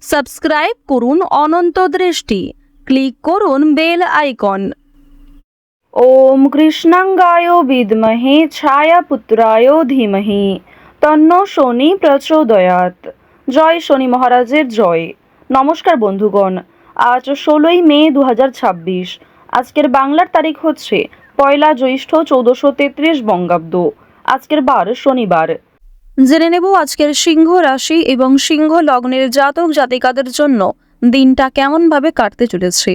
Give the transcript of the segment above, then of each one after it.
Subscribe করুন অনন্ত দৃষ্টি, click করুন বেল আইকন। ওম কৃষ্ণাঙ্গায় বিদ্মহে ছায়াপুত্রায় ধীমহি তন্নো শনি প্রচোদয়াৎ। জয় শনি মহারাজের জয়। নমস্কার বন্ধুগণ, আজ 16ই মে 2026। আজকের বাংলার তারিখ হচ্ছে 1 জ্যৈষ্ঠ 1433 বঙ্গাব্দ। আজকের বার শনিবার। জেনে নেব আজকের সিংহ রাশি এবং সিংহ লগ্নের জাতক জাতিকাদের জন্য দিনটা কেমনভাবে কাটতে চলেছে,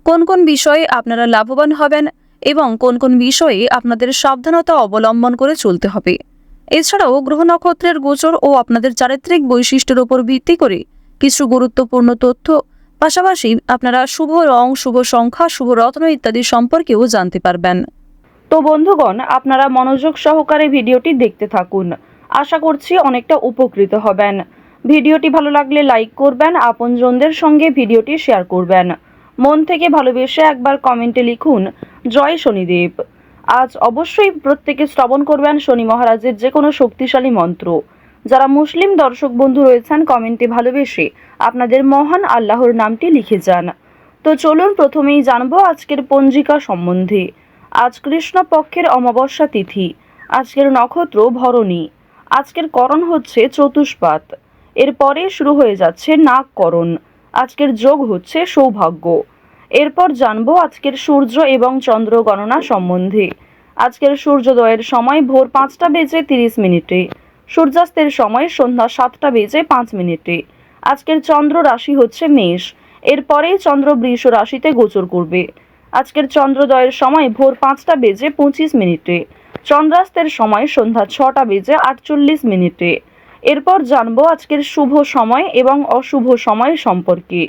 কোন কোন বিষয়ে আপনারা লাভবান হবেন এবং কোন কোন বিষয়ে আপনাদের সাবধানতা অবলম্বন করে চলতে হবে। এছাড়াও গ্রহ নক্ষত্রের গোচর ও আপনাদের চারিত্রিক বৈশিষ্ট্যের উপর ভিত্তি করে কিছু গুরুত্বপূর্ণ তথ্য, পাশাপাশি আপনারা শুভ রং, শুভ সংখ্যা, শুভ রত্ন ইত্যাদি সম্পর্কেও জানতে পারবেন। তো বন্ধুগণ, আপনারা মনোযোগ সহকারে ভিডিওটি দেখতে থাকুন। আশা করছি অনেকটা উপকৃত হবেন। ভিডিওটি ভালো লাগলে লাইক করবেন, আপনজনদের সঙ্গে ভিডিওটি শেয়ার করবেন। মন থেকে ভালোবেসে একবার কমেন্টে লিখুন জয় শনিদেব। আজ অবশ্যই প্রত্যেকে শ্রবণ করবেন শনি মহারাজের যে কোনো শক্তিশালী মন্ত্র। যারা মুসলিম দর্শক বন্ধু রয়েছেন, কমেন্টে ভালোবেসে আপনাদের মহান আল্লাহর নামটি লিখে যান। তো চলুন প্রথমেই জানবো আজকের পঞ্জিকা সম্বন্ধে। আজ কৃষ্ণপক্ষের অমাবস্যা তিথি। আজকের নক্ষত্র ভরণী। আজকের করণ হচ্ছে চতুষ্পাত। এরপরে শুরু হয়ে যাচ্ছে নাগকরণ। আজকের যোগ হচ্ছে সৌভাগ্য। এরপর জানবো আজকের সূর্য এবং চন্দ্র গণনা সম্বন্ধে। আজকের সূর্যোদয়ের সময় ভোর 5টা বেজে 30 মিনিটে। সূর্যাস্তের সময় সন্ধ্যা 7টা বেজে 5 মিনিটে। আজকের চন্দ্র রাশি হচ্ছে মেষ। এরপরেই চন্দ্র বৃষ রাশিতে গোচর করবে। আজকের চন্দ্রোদয়ের সময় ভোর 5টা বেজে 25 মিনিটে। চন্দ্রাস্তের সময় সন্ধ্যা 6টা বেজে 48 মিনিটে। এরপর জানবো আজকের শুভ সময় এবং অশুভ সময় সম্পর্কে।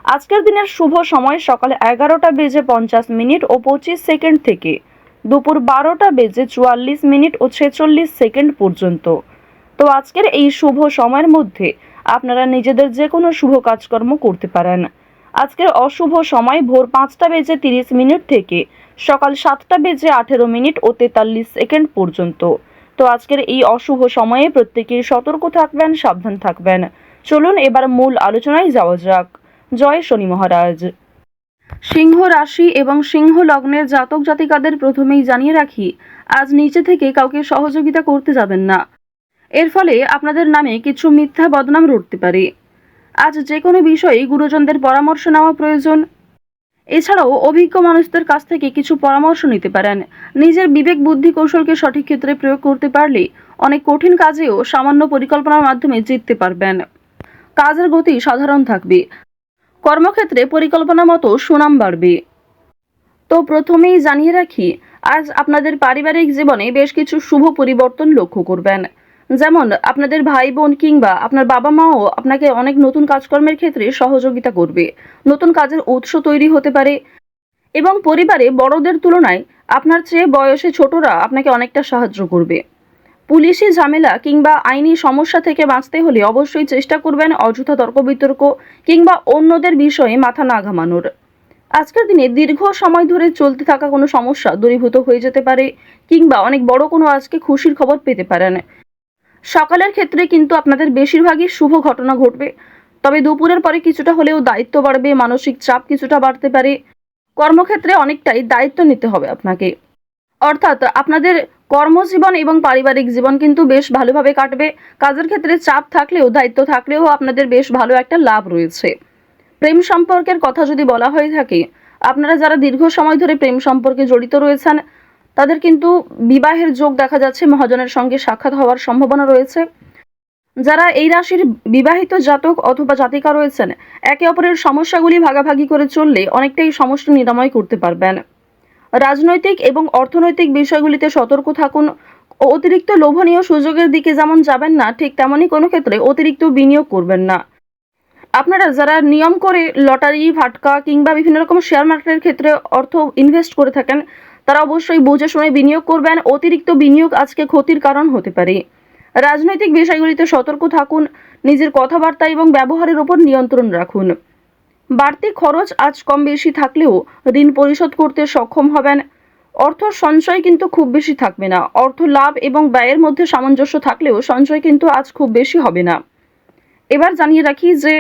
আজকের দিনের শুভ সময় সকাল 11টা বেজে 50 মিনিট ও 25 সেকেন্ড থেকে দুপুর 12টা বেজে 44 মিনিট ও 46 সেকেন্ড পর্যন্ত। তো আজকের এই শুভ সময়ের মধ্যে আপনারা নিজেদের যে কোনো শুভ কাজকর্ম করতে পারেন। আজকের অশুভ সময় ভোর 5টা বেজে 30 মিনিট থেকে সকাল 7টা বেজে 18 মিনিট ও 43 সেকেন্ড পর্যন্ত। তো আজকের এই অশুভ সময়ে প্রত্যেকেই সতর্ক থাকবেন, সাবধান থাকবেন। চলুন এবার মূল আলোচনায় যাওয়া যাক। জয় শনি মহারাজ। সিংহ রাশি এবং সিংহ লগ্নের জাতক জাতিকাদের প্রথমেই জানিয়ে রাখি, আজ নিচে থেকে কাউকে সহযোগিতা করতে যাবেন না। এর ফলে আপনাদের নামে কিছু মিথ্যা বদনাম রটতে পারে। আজ যে কোনো বিষয়ে গুরুজনদের পরামর্শ নেওয়া প্রয়োজন। এছাড়াও অভিজ্ঞ মানুষদের কাছ থেকে কিছু পরামর্শ নিতে পারেন। নিজের বিবেক বুদ্ধি কৌশলকে সঠিক ক্ষেত্রে প্রয়োগ করতে পারলে অনেক কঠিন কাজেও সামান্য পরিকল্পনার মাধ্যমে জিততে পারবেন। কাজের গতি সাধারণ থাকবে। কর্মক্ষেত্রে পরিকল্পনা মতো সুনাম বাড়বে। তো প্রথমেই জানিয়ে রাখি, আজ আপনাদের পারিবারিক জীবনে বেশ কিছু শুভ পরিবর্তন লক্ষ্য করবেন। যেমন আপনাদের ভাই বোন কিংবা আপনার বাবা মাও আপনাকে অনেক নতুন কাজকর্মের ক্ষেত্রে সহযোগিতা করবে। নতুন কাজের উৎস তৈরি হতে পারে এবং পরিবারে বড়দের তুলনায় আপনার চেয়ে বয়সে ছোটরা আপনাকে অনেকটা সাহায্য করবে। পুলিশি ঝামেলা কিংবা আইনি সমস্যা থেকে বাঁচতে হলে অবশ্যই চেষ্টা করবেন অযথা তর্ক বিতর্ক কিংবা অন্যদের বিষয়ে মাথা না ঘামানোর। আজকের দিনে দীর্ঘ সময় ধরে চলতে থাকা কোনো সমস্যা দূরীভূত হয়ে যেতে পারে কিংবা অনেক বড় কোনো আজকে খুশির খবর পেতে পারেন। সকালের ক্ষেত্রে কিন্তু আপনাদের বেশিরভাগই শুভ ঘটনা ঘটবে, তবে দুপুরের পরে কিছুটা হলেও দায়িত্ব বাড়বে, মানসিক চাপ কিছুটা বাড়তে পারে। কর্মক্ষেত্রে অনেকটাই দায়িত্ব নিতে হবে আপনাকে। অর্থাৎ আপনাদের কর্মজীবন এবং পারিবারিক জীবন কিন্তু বেশ ভালোভাবে কাটবে। কাজের ক্ষেত্রে চাপ থাকলেও, দায়িত্ব থাকলেও আপনাদের বেশ ভালো একটা লাভ রয়েছে। প্রেম সম্পর্কের কথা যদি বলা হয়ে থাকে, আপনারা যারা দীর্ঘ সময় ধরে প্রেম সম্পর্কে জড়িত রয়েছেন তাদের কিন্তু বিবাহের যোগ দেখা যাচ্ছে, মহাজনের সঙ্গে সাক্ষাৎ হওয়ার সম্ভাবনা রয়েছে। যারা এই রাশির বিবাহিত জাতক অথবা জাতিকা রয়েছেন, একে অপরের সমস্যাগুলি ভাগাভাগি করে চললে অনেকটাই সমস্যা নিরাময় করতে পারবেন। রাজনৈতিক এবং অর্থনৈতিক বিষয়গুলিতে সতর্ক থাকুন। অতিরিক্ত লোভনীয় সুযোগের দিকে যেমন যাবেন না, ঠিক তেমনই কোনো ক্ষেত্রে অতিরিক্ত বিনিয়োগ করবেন না। আপনারা যারা নিয়ম করে লটারি, ফাটকা কিংবা বিভিন্ন রকম শেয়ার মার্কেটের ক্ষেত্রে অর্থ ইনভেস্ট করে থাকেন, তারা অবশ্যই বুঝে শুনে বিনিয়োগ করবেন। অতিরিক্ত বিনিয়োগ আজকে ক্ষতির কারণ হতে পারে। রাজনৈতিক বিষয়গুলিতে সতর্ক থাকুন। নিজের কথাবার্তা এবং ব্যবহারের উপর নিয়ন্ত্রণ রাখুন। বাড়তি খরচ আজ কম বেশি থাকলেও ঋণ পরিশোধ করতে সক্ষম হবেন। অর্থ সঞ্চয় কিন্তু খুব বেশি থাকবে না। অর্থ লাভ এবং ব্যয়ের মধ্যে সামঞ্জস্য থাকলেও সঞ্চয় কিন্তু আজ খুব বেশি হবে না। এবার জানিয়ে রাখি যে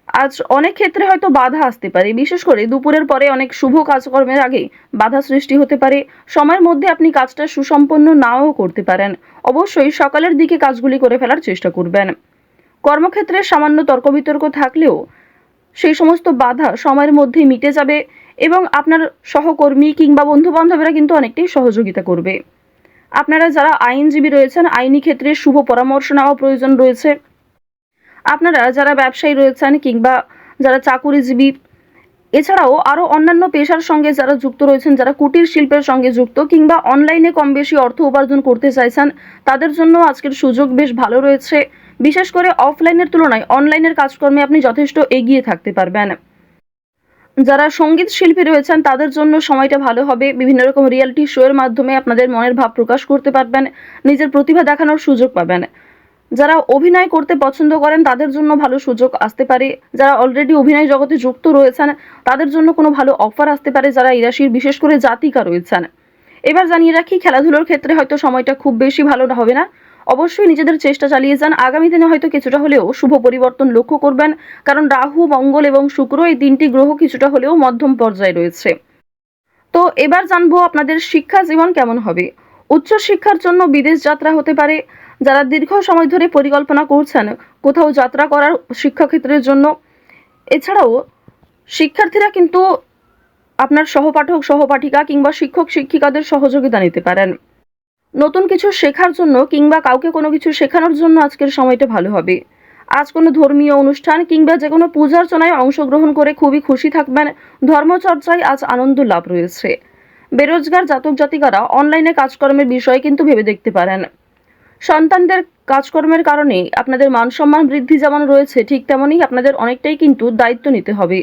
আজ অনেক ক্ষেত্রে হয়তো বাধা আসতে পারে, বিশেষ করে দুপুরের পরে অনেক শুভ কাজকর্মের আগে বাধা সৃষ্টি হতে পারে। সময়ের মধ্যে আপনি কাজটা সুসম্পন্ন নাও করতে পারেন। অবশ্যই সকালের দিকে কাজগুলি করে ফেলার চেষ্টা করবেন। কর্মক্ষেত্রে সামান্য তর্ক বিতর্ক থাকলেও সেই সমস্ত বাধা সময়ের মধ্যেই মিটে যাবে এবং আপনার সহকর্মী কিংবা বন্ধু বান্ধবেরা কিন্তু অনেকটাই সহযোগিতা করবে। আপনারা যারা আইনজীবী রয়েছেন, আইনি ক্ষেত্রে শুভ পরামর্শ নেওয়া প্রয়োজন রয়েছে। আপনারা যারা ব্যবসায়ী রয়েছেন কিংবা যারা চাকুরিজীবী, এছাড়াও আরও অন্যান্য পেশার সঙ্গে যারা যুক্ত রয়েছেন, যারা কুটির শিল্পের সঙ্গে যুক্ত কিংবা অনলাইনে কম বেশি অর্থ উপার্জন করতে চাইছেন, তাদের জন্য আজকের সুযোগ বেশ ভালো রয়েছে। বিশেষ করে অফলাইনের তুলনায় অনলাইনের কাজকর্মে আপনি যথেষ্ট এগিয়ে থাকতে পারবেন। যারা সঙ্গীত শিল্পী রয়েছেন তাদের জন্য সময়টা ভালো হবে। বিভিন্ন রকম রিয়েলিটি শো এর মাধ্যমে আপনাদের মনের ভাব প্রকাশ করতে পারবেন, নিজের প্রতিভা দেখানোর সুযোগ পাবেন। যারা অভিনয় করতে পছন্দ করেন তাদের জন্য ভালো সুযোগ আসতে পারে। যারা অলরেডি অভিনয় জগতে যুক্ত রয়েছেন তাদের জন্য কোনো ভালো অফার আসতে পারে, যারা এই রাশির বিশেষ করে জাতিকা রয়েছেন। এবার জানিয়ে রাখি, খেলাধুলোর ক্ষেত্রে হয়তো সময়টা খুব বেশি ভালো হবে না। অবশ্যই নিজেদের চেষ্টা চালিয়ে যান। আগামী দিনে হয়তো কিছুটা হলেও শুভ পরিবর্তন লক্ষ্য করবেন, কারণ রাহু, মঙ্গল এবং শুক্র এই তিনটি গ্রহ কিছুটা হলেও মধ্যম পর্যায়ে রয়েছে। তো এবার জানবো আপনাদের শিক্ষা জীবন কেমন হবে। উচ্চ শিক্ষার জন্য বিদেশ যাত্রা হতে পারে। যারা দীর্ঘ সময় ধরে পরিকল্পনা করছেন কোথাও যাত্রা করার শিক্ষাক্ষেত্রের জন্য, এছাড়াও শিক্ষার্থীরা কিন্তু আপনার সহপাঠক সহপাঠিকা কিংবা শিক্ষক শিক্ষিকাদের সহযোগিতা নিতে পারেন। নতুন কিছু শেখার জন্য কিংবা কাউকে কোনো কিছু শেখানোর জন্য আজকের সময়টা ভালো হবে। আজ কোনো ধর্মীয় অনুষ্ঠান কিংবা যে কোনো পূজার্চনায় অংশগ্রহণ করে খুবই খুশি থাকবেন। ধর্মচর্চায় আজ আনন্দ লাভ রয়েছে। বেরোজগার জাতক জাতিকারা অনলাইনে কাজকর্মের বিষয়ে কিন্তু ভেবে দেখতে পারেন। সন্তানদের কাজকর্মের কারণে আপনাদের মানসম্মান বৃদ্ধি যেমন রয়েছে, ঠিক তেমনই আপনাদের অনেকটাই কিন্তু দায়িত্ব নিতে হবে।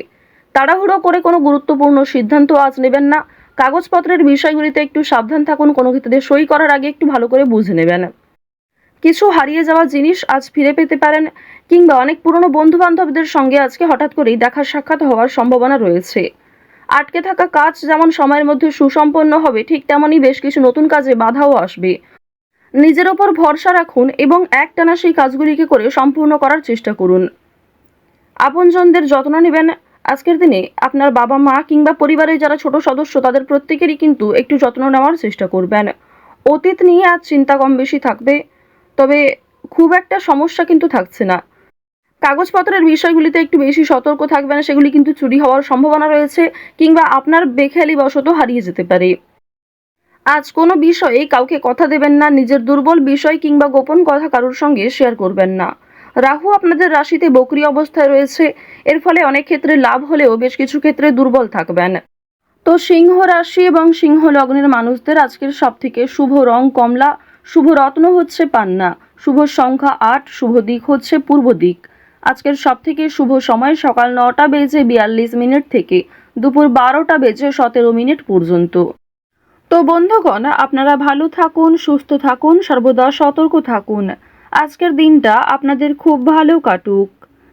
তাড়াহুড়ো করে কোনো গুরুত্বপূর্ণ সিদ্ধান্ত আজ নেবেন না। কাগজপত্রের বিষয়গুলিতে একটু সাবধান থাকুন। কোনো ক্ষেত্রে সই করার আগে একটু ভালো করে বুঝে নেবেন। কিছু হারিয়ে যাওয়া জিনিস আজ ফিরে পেতে পারেন কিংবা অনেক পুরনো বন্ধু বান্ধবদের সঙ্গে আজকে হঠাৎ করেই দেখা সাক্ষাৎ হওয়ার সম্ভাবনা রয়েছে। আটকে থাকা কাজ যেমন সময়ের মধ্যে সুসম্পন্ন হবে, ঠিক তেমনই বেশ কিছু নতুন কাজে বাধাও আসবে। নিজের ওপর ভরসা রাখুন এবং একটানা সেই কাজগুলিকে করে সম্পূর্ণ করার চেষ্টা করুন। আপনজনদের যত্ন নেবেন। আজকের দিনে আপনার বাবা মা কিংবা পরিবারের যারা ছোট সদস্য তাদের প্রত্যেকেরই কিন্তু একটু যত্ন নেওয়ার চেষ্টা করবেন। অতীত নিয়ে আজ চিন্তা কম বেশি থাকবে, তবে খুব একটা সমস্যা কিন্তু থাকছে না। কাগজপত্রের বিষয়গুলিতে একটু বেশি সতর্ক থাকবেন, সেগুলি কিন্তু চুরি হওয়ার সম্ভাবনা রয়েছে কিংবা আপনার বেখেয়ালি বশত হারিয়ে যেতে পারে। আজ কোনো বিষয়ে কাউকে কথা দেবেন না। নিজের দুর্বল বিষয় কিংবা গোপন কথা কারোর সঙ্গে শেয়ার করবেন না। রাহু আপনাদের রাশিতে বকরি অবস্থায় রয়েছে। এর ফলে অনেক ক্ষেত্রে লাভ হলেও বেশ কিছু ক্ষেত্রে দুর্বল থাকবেন। তো সিংহ রাশি এবং সিংহ লগ্নের মানুষদের আজকের সবথেকে শুভ রং কমলা, শুভ রত্ন হচ্ছে পান্না, শুভ সংখ্যা ৮, শুভ দিক হচ্ছে পূর্ব দিক। আজকের সবথেকে শুভ সময় সকাল ৯টা বেজে ৪২ মিনিট থেকে দুপুর ১২টা বেজে ১৭ মিনিট পর্যন্ত। তো বন্ধুগণ, আপনারা ভালো থাকুন, সুস্থ থাকুন, সর্বদা সতর্ক থাকুন। আজকের দিনটা আপনাদের খুব ভালো কাটুক।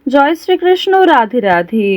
জয় শ্রীকৃষ্ণ। রাধে রাধে।